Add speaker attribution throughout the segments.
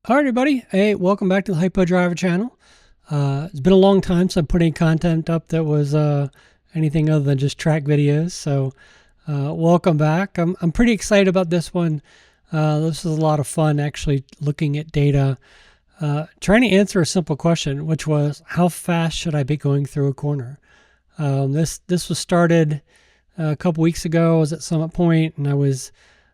Speaker 1: All right, everybody. Hey, welcome back to the Hypo Driver channel. It's been a long time since I put any content up that was anything other than just track videos. So welcome back. I'm pretty excited about this one. This is a lot of fun actually looking at data, trying to answer a simple question, which was how fast should I be going through a corner? This was started a couple weeks ago. I was at Summit Point and I was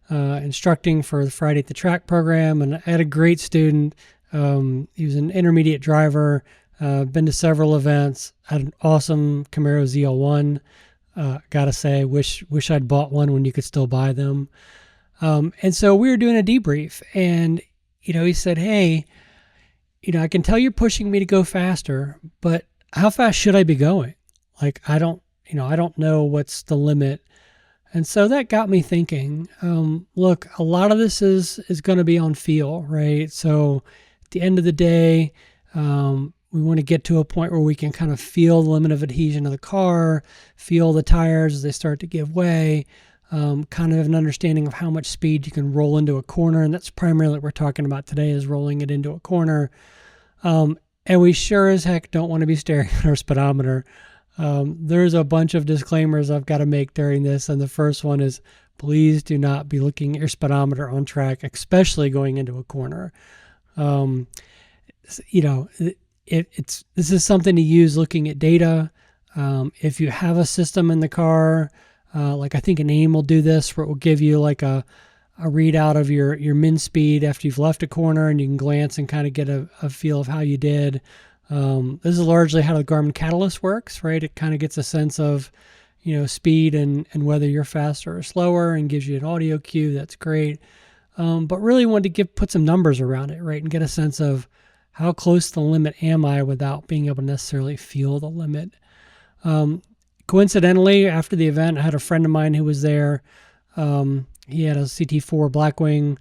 Speaker 1: instructing for the Friday at the Track program, and I had a great student. He was an intermediate driver, been to several events, had an awesome Camaro ZL1. Gotta say, wish I'd bought one when you could still buy them. And so we were doing a debrief, and he said, "Hey, I can tell you're pushing me to go faster, but how fast should I be going? Like, I don't know what's the limit." And so that got me thinking, look, a lot of this is going to be on feel, right? So at the end of the day, we want to get to a point where we can kind of feel the limit of adhesion of the car, feel the tires as they start to give way, kind of an understanding of how much speed you can roll into a corner. And that's primarily what we're talking about today, is rolling it into a corner. And we sure as heck don't want to be staring at our speedometer. There's a bunch of disclaimers I've got to make during this, and the first one is please do not be looking at your speedometer on track, especially going into a corner. This is something to use looking at data. If you have a system in the car, like I think an AIM will do this, where it will give you like a readout of your min speed after you've left a corner, and you can glance and kind of get a feel of how you did. This is largely how the Garmin Catalyst works, right? It kind of gets a sense of, speed and whether you're faster or slower, and gives you an audio cue. That's great. But really wanted to put some numbers around it, right? And get a sense of how close to the limit am I without being able to necessarily feel the limit. Coincidentally, after the event, I had a friend of mine who was there. He had a CT4 Blackwing.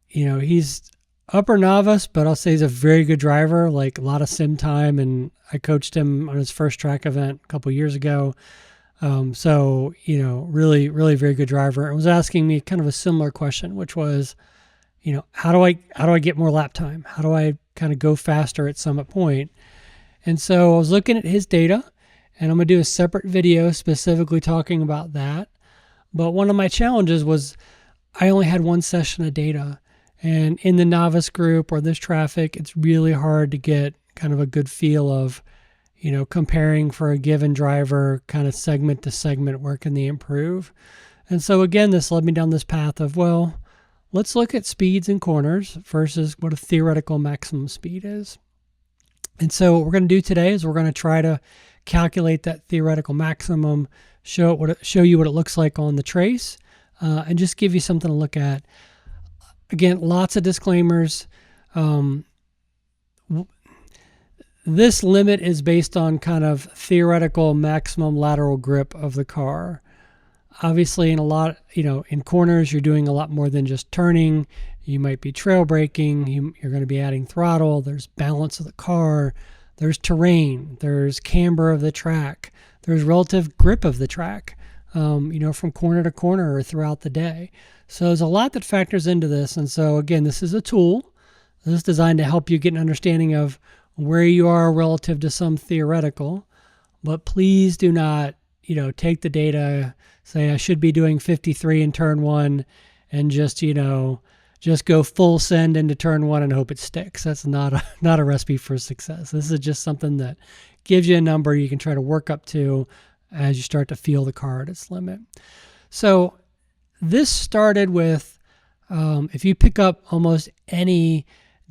Speaker 1: He's upper novice, but I'll say he's a very good driver, like a lot of sim time, and I coached him on his first track event a couple of years ago. Really, really very good driver, and was asking me kind of a similar question, which was, how do I get more lap time? How do I kind of go faster at Summit Point? And so I was looking at his data, and I'm going to do a separate video specifically talking about that. But one of my challenges was I only had one session of data. And in the novice group or this traffic, it's really hard to get kind of a good feel of, comparing for a given driver, kind of segment to segment, where can they improve? And so again, this led me down this path of, well, let's look at speeds and corners versus what a theoretical maximum speed is. And so what we're going to do today is we're going to try to calculate that theoretical maximum, show you what it looks like on the trace, and just give you something to look at. Again, lots of disclaimers. This limit is based on kind of theoretical maximum lateral grip of the car. Obviously, in corners, you're doing a lot more than just turning. You might be trail braking. You're going to be adding throttle. There's balance of the car. There's terrain. There's camber of the track. There's relative grip of the track, from corner to corner or throughout the day. So there's a lot that factors into this. And so again, this is a tool. This is designed to help you get an understanding of where you are relative to some theoretical. But please do not, take the data, say I should be doing 53 in turn one, and just go full send into turn one and hope it sticks. That's not a recipe for success. This is just something that gives you a number you can try to work up to as you start to feel the car at its limit. So this started with, if you pick up almost any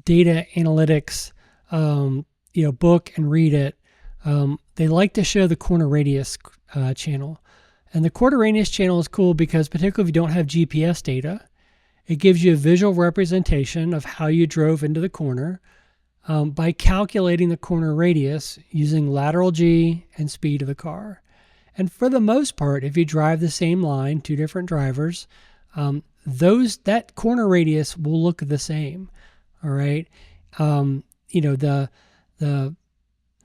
Speaker 1: data analytics, book and read it, they like to show the corner radius channel. And the corner radius channel is cool because, particularly if you don't have GPS data, it gives you a visual representation of how you drove into the corner by calculating the corner radius using lateral G and speed of the car. And for the most part, if you drive the same line, two different drivers, that corner radius will look the same. All right. The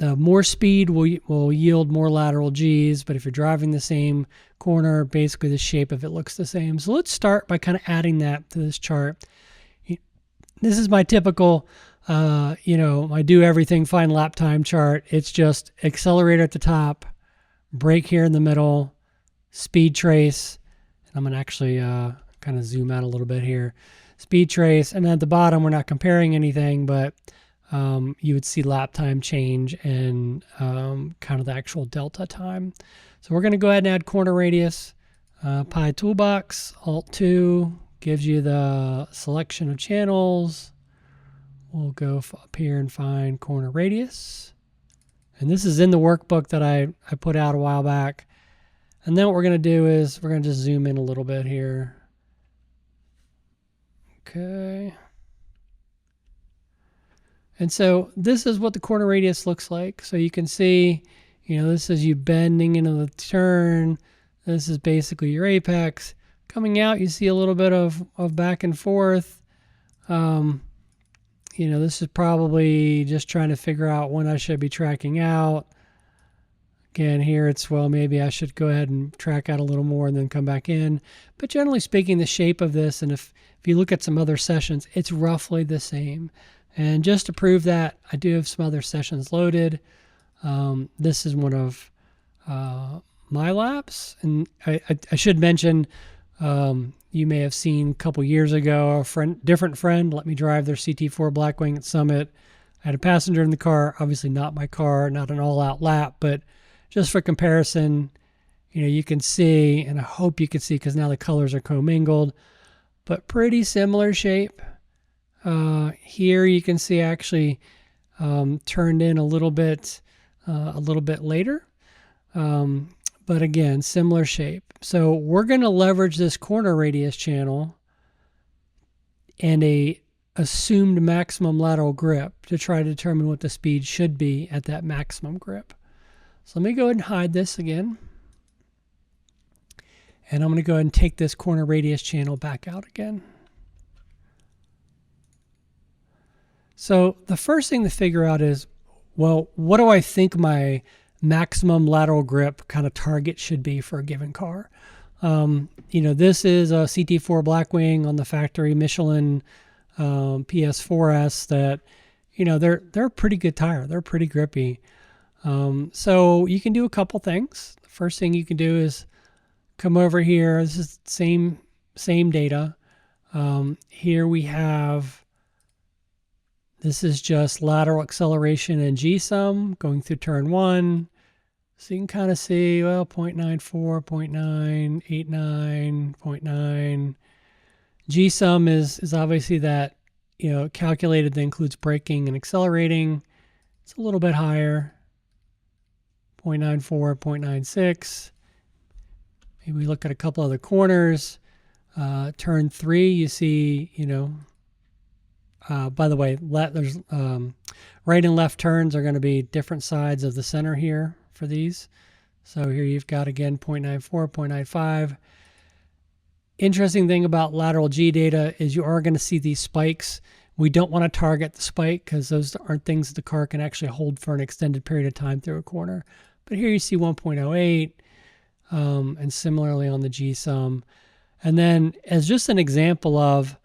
Speaker 1: more speed will yield more lateral Gs, but if you're driving the same corner, basically the shape of it looks the same. So let's start by kind of adding that to this chart. this is my typical, my do everything find lap time chart. It's just accelerator at the top, brake here in the middle, speed trace. And I'm going to actually kind of zoom out a little bit here. Speed trace. And then at the bottom, we're not comparing anything, but you would see lap time change and kind of the actual delta time. So we're going to go ahead and add corner radius. Pi Toolbox, Alt-2 gives you the selection of channels. We'll go up here and find corner radius. And this is in the workbook that I put out a while back. And then what we're going to do is we're going to just zoom in a little bit here. Okay. And so this is what the corner radius looks like. So you can see, this is you bending into the turn. This is basically your apex. Coming out, you see a little bit of back and forth. This is probably just trying to figure out when I should be tracking out. Again, here it's, well, maybe I should go ahead and track out a little more and then come back in. But generally speaking, the shape of this, and if you look at some other sessions, it's roughly the same. And just to prove that, I do have some other sessions loaded. This is one of my laps. And I should mention, you may have seen a couple years ago, different friend let me drive their CT4 Blackwing at Summit. I had a passenger in the car, obviously not my car, not an all-out lap, but just for comparison, you can see, and I hope you can see because now the colors are commingled, but pretty similar shape. Here you can see actually turned in a little bit later. But again, similar shape. So we're going to leverage this corner radius channel and a assumed maximum lateral grip to try to determine what the speed should be at that maximum grip. So let me go ahead and hide this again. And I'm going to go ahead and take this corner radius channel back out again. So the first thing to figure out is, well, what do I think my maximum lateral grip kind of target should be for a given car? This is a CT4 Blackwing on the factory Michelin PS4S that, they're a pretty good tire. They're pretty grippy. So you can do a couple things. The first thing you can do is come over here. This is same data. Here we have, this is just lateral acceleration and G-sum going through turn 1. So you can kind of see, well, 0.94, 0.9, 89, 0.9. G-sum is obviously that, calculated that includes braking and accelerating. It's a little bit higher, 0.94, 0.96. Maybe we look at a couple other corners. Turn 3, you see, by the way, there's right and left turns are going to be different sides of the center here for these. So here you've got, again, 0.94, 0.95. Interesting thing about lateral G data is you are going to see these spikes. We don't want to target the spike because those aren't things the car can actually hold for an extended period of time through a corner. But here you see 1.08, and similarly on the G-sum. And then as just an example of,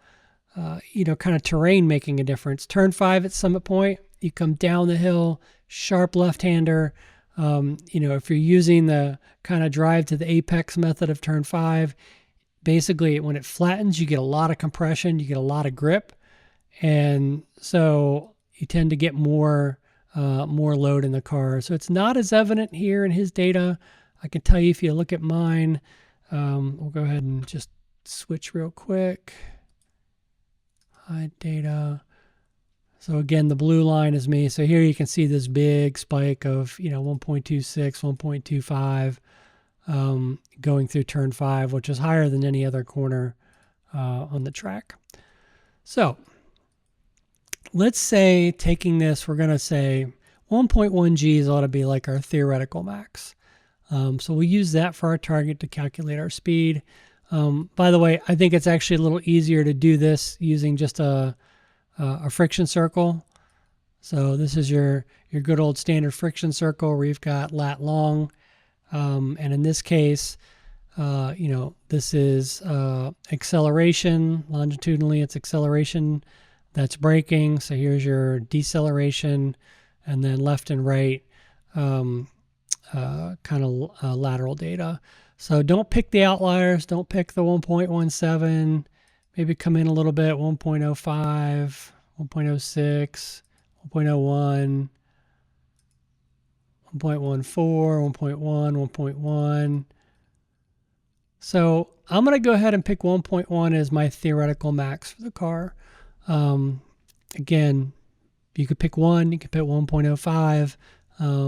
Speaker 1: kind of terrain making a difference. Turn 5 at Summit Point, you come down the hill, sharp left-hander. If you're using the kind of drive to the apex method of turn 5, basically when it flattens, you get a lot of compression, you get a lot of grip. And so you tend to get more load in the car. So it's not as evident here in his data. I can tell you if you look at mine, we'll go ahead and just switch real quick. Hide data. So again, the blue line is me. So here you can see this big spike of 1.26, 1.25 going through turn 5, which is higher than any other corner on the track. So let's say taking this, we're going to say 1.1 Gs ought to be like our theoretical max. So we'll use that for our target to calculate our speed. By the way, I think it's actually a little easier to do this using just a friction circle. So this is your good old standard friction circle where you've got lat long. And in this case, this is acceleration. Longitudinally, it's acceleration that's braking. So here's your deceleration, and then left and right kind of lateral data. So don't pick the outliers. Don't pick the 1.17. Maybe come in a little bit, 1.05, 1.06, 1.01, 1.14, 1.1, 1.1. So I'm going to go ahead and pick 1.1 as my theoretical max for the car. Again, you could pick 1, you could pick 1.05,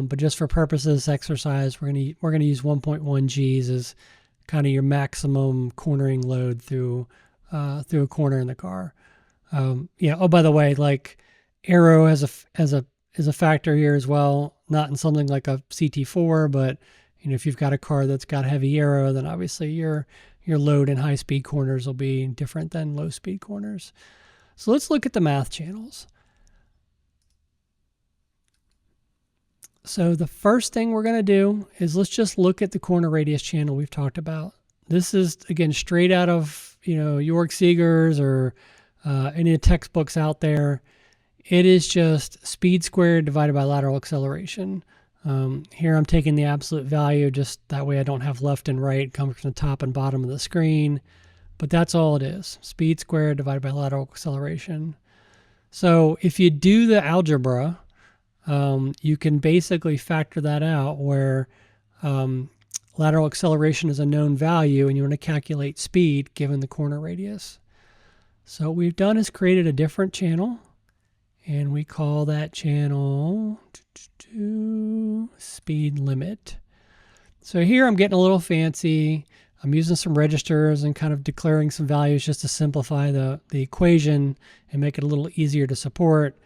Speaker 1: but just for purposes of this exercise, we're going to use 1.1 Gs as kind of your maximum cornering load through a corner in the car. Yeah. Oh, by the way, like aero is a factor here as well. Not in something like a CT4, but if you've got a car that's got heavy aero, then obviously your load in high speed corners will be different than low speed corners. So let's look at the math channels. So the first thing we're going to do is let's just look at the corner radius channel we've talked about. This is, again, straight out of York Seegers or any of the textbooks out there. It is just speed squared divided by lateral acceleration. Here I'm taking the absolute value, just that way I don't have left and right coming from the top and bottom of the screen. But that's all it is. Speed squared divided by lateral acceleration. So if you do the algebra, you can basically factor that out where lateral acceleration is a known value and you want to calculate speed given the corner radius. So what we've done is created a different channel, and we call that channel speed limit. So here I'm getting a little fancy. I'm using some registers and kind of declaring some values just to simplify the equation and make it a little easier to support.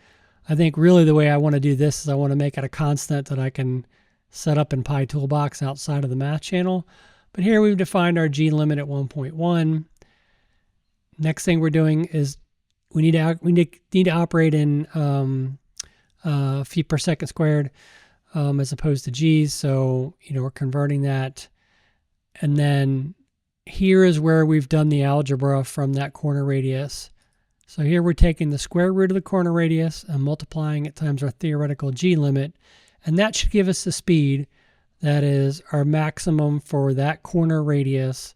Speaker 1: I think really the way I want to do this is I want to make it a constant that I can set up in PyToolbox outside of the math channel. But here we've defined our G limit at 1.1. Next thing we're doing is we need to operate in feet per second squared as opposed to G's. So we're converting that, and then here is where we've done the algebra from that corner radius. So here we're taking the square root of the corner radius and multiplying it times our theoretical G limit, and that should give us the speed that is our maximum for that corner radius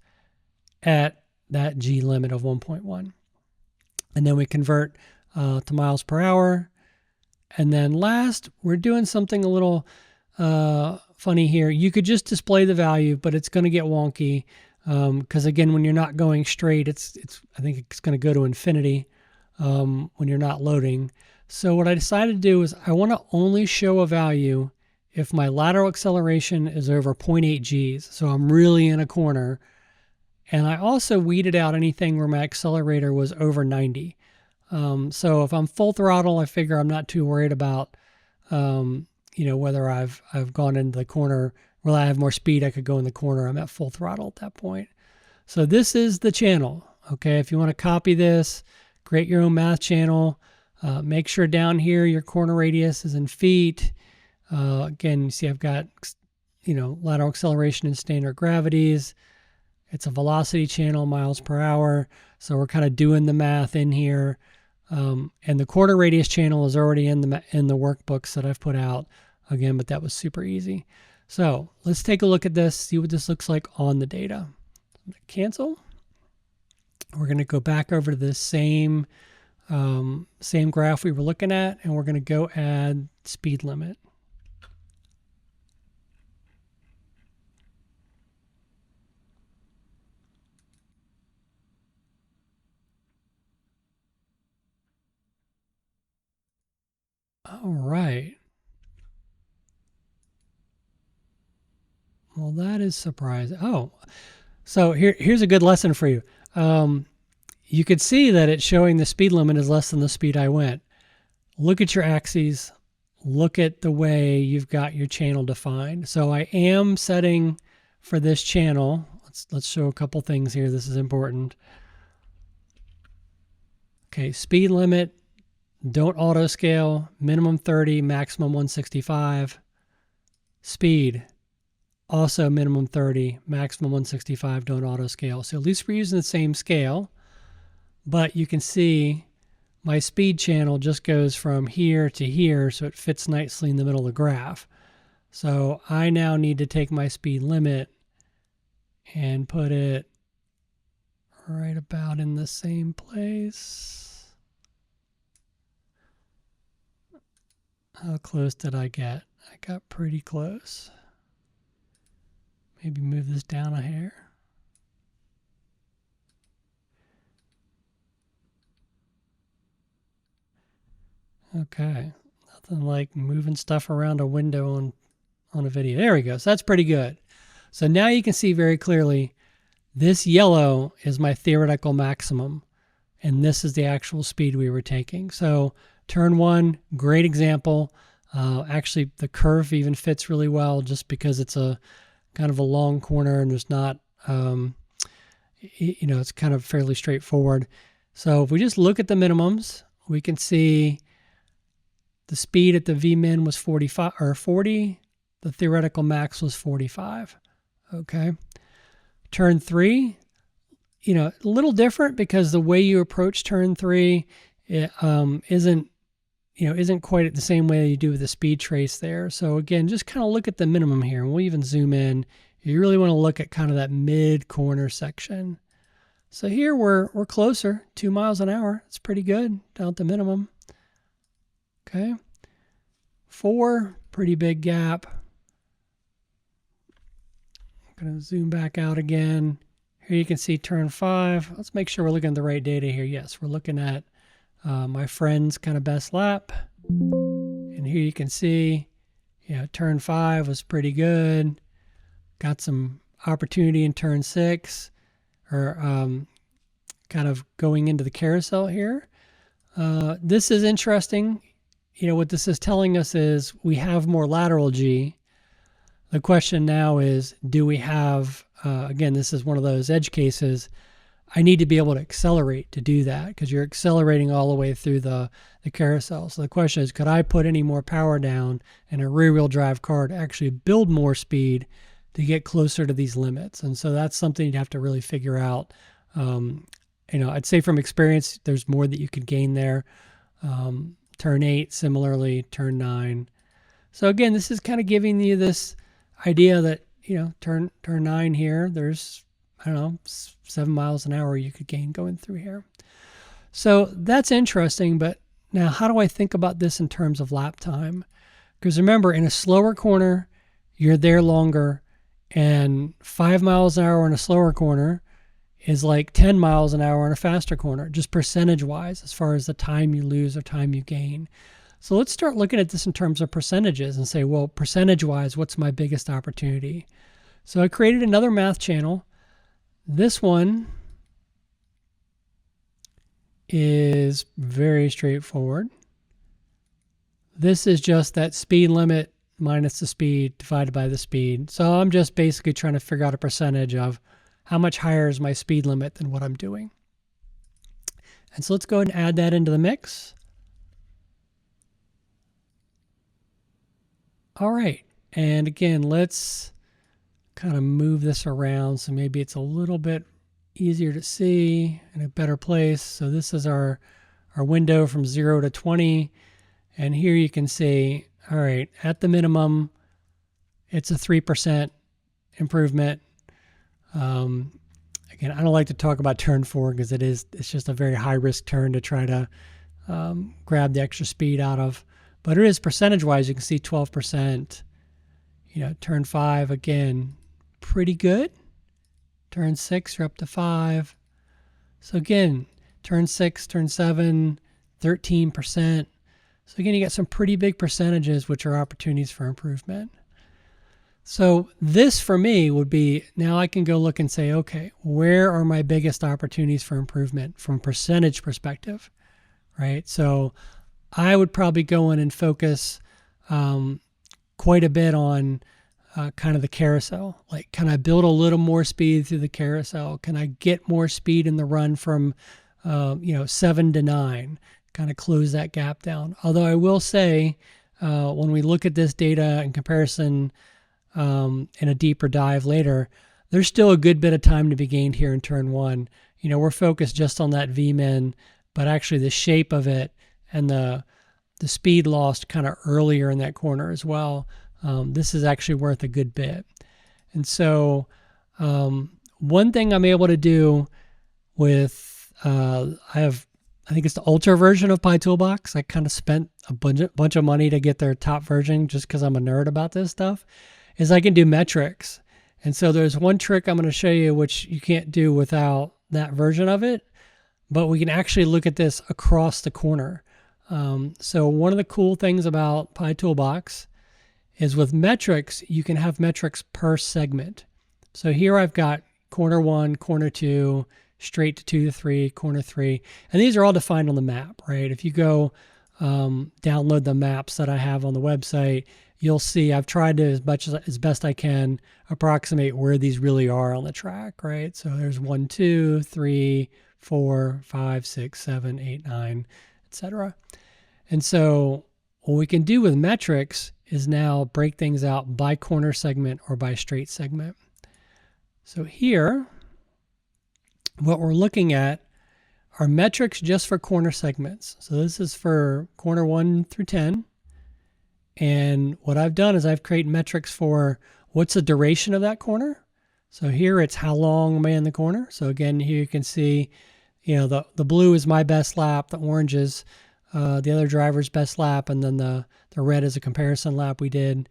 Speaker 1: at that G limit of 1.1. And then we convert to miles per hour. And then last, we're doing something a little funny here. You could just display the value, but it's going to get wonky because again, when you're not going straight, I think it's going to go to infinity when you're not loading. So what I decided to do is I want to only show a value if my lateral acceleration is over 0.8 Gs. So I'm really in a corner. And I also weeded out anything where my accelerator was over 90. So if I'm full throttle, I figure I'm not too worried about, whether I've gone into the corner. Well, I have more speed, I could go in the corner. I'm at full throttle at that point. So this is the channel. Okay, if you want to copy this, create your own math channel. Make sure down here your corner radius is in feet. Again, you see I've got, lateral acceleration in standard gravities. It's a velocity channel, miles per hour. So we're kind of doing the math in here. And the corner radius channel is already in the workbooks that I've put out again, but that was super easy. So let's take a look at this, see what this looks like on the data. Cancel. We're going to go back over to this same graph we were looking at, and we're going to go add speed limit. All right. Well, that is surprising. Oh, so here's a good lesson for you. You could see that it's showing the speed limit is less than the speed I went. Look at your axes. Look at the way you've got your channel defined. So I am setting for this channel. Let's show a couple things here. This is important. Okay, speed limit. Don't auto scale, minimum 30, maximum 165. Speed, also minimum 30, maximum 165, don't auto scale. So at least we're using the same scale, but you can see my speed channel just goes from here to here, so it fits nicely in the middle of the graph. So I now need to take my speed limit and put it right about in the same place. How close did I get? I got pretty close. Maybe move this down a hair. Okay, nothing like moving stuff around a window on a video. There we go. So that's pretty good. So now you can see very clearly this yellow is my theoretical maximum, and this is the actual speed we were taking. So turn one, great example. Actually, the curve even fits really well just because it's a kind of a long corner and there's not, it's kind of fairly straightforward. So if we just look at the minimums, we can see the speed at the Vmin was 45 or 40. The theoretical max was 45. Okay. Turn three, a little different because the way you approach turn three isn't quite the same way you do with the speed trace there. So again, just kind of look at the minimum here, and we'll even zoom in. You really want to look at kind of that mid corner section. So here we're closer, 2 miles an hour. It's pretty good down at the minimum. Okay. 4, pretty big gap. I'm going to zoom back out again. Here you can see turn 5. Let's make sure we're looking at the right data here. Yes, we're looking at my friend's kind of best lap. And here you can see, turn 5 was pretty good. Got some opportunity in turn 6, or kind of going into the carousel here. This is interesting. What this is telling us is we have more lateral G. The question now is, do we have, again, this is one of those edge cases. I need to be able to accelerate to do that because you're accelerating all the way through the carousel. So the question is, could I put any more power down in a rear-wheel drive car to actually build more speed to get closer to these limits? And so that's something you'd have to really figure out. I'd say from experience, there's more that you could gain there. Turn 8, similarly, turn 9. So again, this is kind of giving you this idea that, turn 9 here, there's, 7 miles an hour you could gain going through here. So that's interesting, but now how do I think about this in terms of lap time? Because remember, in a slower corner, you're there longer, and 5 miles an hour in a slower corner is like 10 miles an hour in a faster corner, just percentage-wise, as far as the time you lose or time you gain. So let's start looking at this in terms of percentages and say, well, percentage-wise, what's my biggest opportunity? So I created another math channel. This one is very straightforward. This is just that speed limit minus the speed divided by the speed. So I'm just basically trying to figure out a percentage of how much higher is my speed limit than what I'm doing. And so let's go ahead and add that into the mix. All right, and again, let's kind of move this around so maybe it's a little bit easier to see in a better place. So this is our window from 0 to 20, and here you can see, all right, at the minimum, it's a 3% improvement. Again, I don't like to talk about turn 4 because it's just a very high risk turn to try to grab the extra speed out of. But it is percentage-wise, you can see 12%. Turn 5, again, pretty good. Turn 6, you're up to 5. So again, turn 6, turn 7, 13%. So again, you got some pretty big percentages, which are opportunities for improvement. So this for me would be, now I can go look and say, okay, where are my biggest opportunities for improvement from percentage perspective, right? So I would probably go in and focus quite a bit on kind of the carousel. Like, can I build a little more speed through the carousel? Can I get more speed in the run from 7 to 9? Kind of close that gap down. Although I will say, when we look at this data in comparison in a deeper dive later, there's still a good bit of time to be gained here in turn 1. We're focused just on that Vmin but actually the shape of it and the speed lost kind of earlier in that corner as well. This is actually worth a good bit. And so one thing I'm able to do with, I think it's the Ultra version of PyToolbox. I kind of spent a bunch of money to get their top version just because I'm a nerd about this stuff, is I can do metrics. And so there's one trick I'm going to show you which you can't do without that version of it, but we can actually look at this across the corner. So one of the cool things about PyToolbox is with metrics, you can have metrics per segment. So here I've got corner 1, corner 2, straight to 2 to 3, corner 3, and these are all defined on the map, right? If you go download the maps that I have on the website, you'll see I've tried to, as best I can, approximate where these really are on the track, right? So there's 1, 2, 3, 4, 5, 6, 7, 8, 9, etc. And so what we can do with metrics is now break things out by corner segment or by straight segment. So here, what we're looking at are metrics just for corner segments. So this is for corner 1 through 10. And what I've done is I've created metrics for what's the duration of that corner. So here it's how long am I in the corner. So again, here you can see, the blue is my best lap, the orange is the other driver's best lap, and then the red is a comparison lap we did.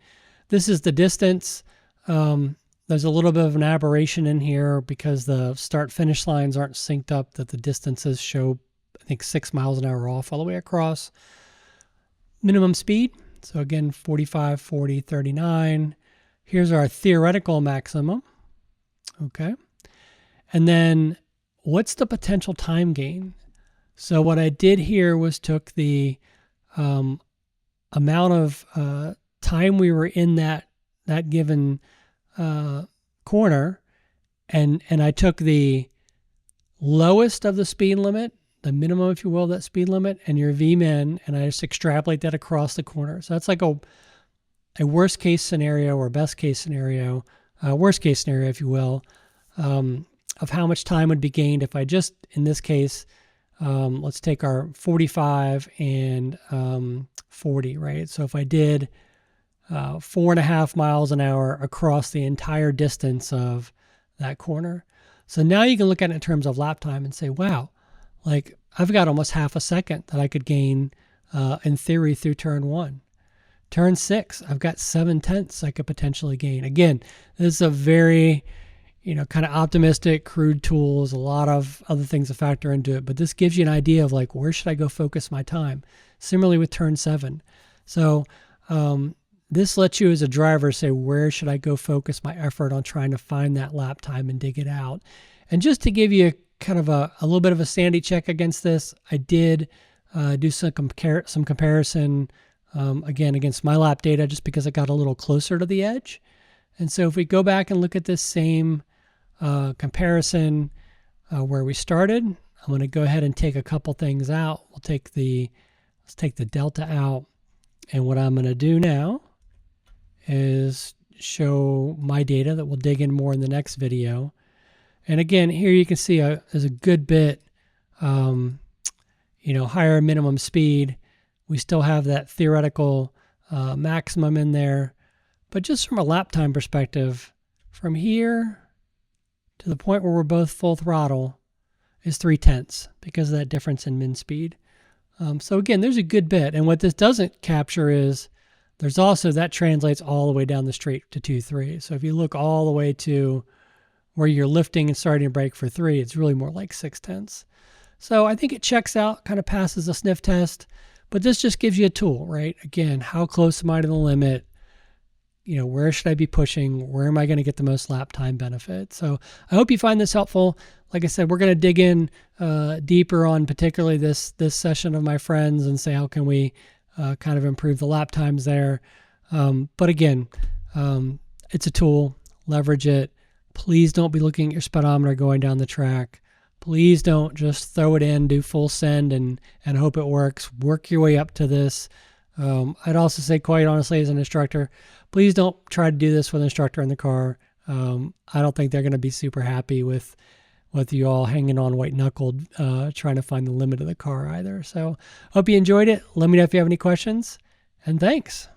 Speaker 1: This is the distance. There's a little bit of an aberration in here because the start-finish lines aren't synced up, that the distances show, I think, 6 miles an hour off all the way across. Minimum speed. So again, 45, 40, 39. Here's our theoretical maximum. Okay. And then what's the potential time gain? So what I did here was took the amount of time we were in that given corner, and I took the lowest of the speed limit, the minimum, if you will, that speed limit, and your Vmin, and I just extrapolate that across the corner. So that's like a worst case scenario or best case scenario, worst case scenario, if you will, of how much time would be gained if I just, in this case, let's take our 45 and 40, right? So if I did 4.5 miles an hour across the entire distance of that corner. So now you can look at it in terms of lap time and say, wow, like I've got almost half a second that I could gain in theory through turn 1. Turn 6, I've got 7/10 I could potentially gain. Again, this is a very, kind of optimistic, crude tools, a lot of other things to factor into it, but this gives you an idea of like, where should I go focus my time? Similarly with turn 7. So this lets you as a driver say, where should I go focus my effort on trying to find that lap time and dig it out? And just to give you kind of a little bit of a sanity check against this, I did do some comparison, again, against my lap data, just because it got a little closer to the edge. And so if we go back and look at this same comparison where we started, I'm going to go ahead and take a couple things out. Let's take the delta out. And what I'm going to do now is show my data that we'll dig in more in the next video. And again, here you can see there's a good bit, higher minimum speed. We still have that theoretical maximum in there. But just from a lap time perspective, from here to the point where we're both full throttle is 3/10 because of that difference in min speed. So again, there's a good bit. And what this doesn't capture is there's also, that translates all the way down the straight to 2.3. So if you look all the way to where you're lifting and starting to brake for 3, it's really more like 6/10. So I think it checks out, kind of passes a sniff test, but this just gives you a tool, right? Again, how close am I to the limit? Where should I be pushing? Where am I going to get the most lap time benefit? So I hope you find this helpful. Like I said, we're going to dig in deeper on particularly this session of my friends and say, how can we kind of improve the lap times there? But again, it's a tool, leverage it. Please don't be looking at your speedometer going down the track. Please don't just throw it in, do full send and hope it works. Work your way up to this. I'd also say, quite honestly, as an instructor, please don't try to do this with an instructor in the car. I don't think they're going to be super happy with with you all hanging on white knuckled, trying to find the limit of the car either. So hope you enjoyed it. Let me know if you have any questions, and thanks.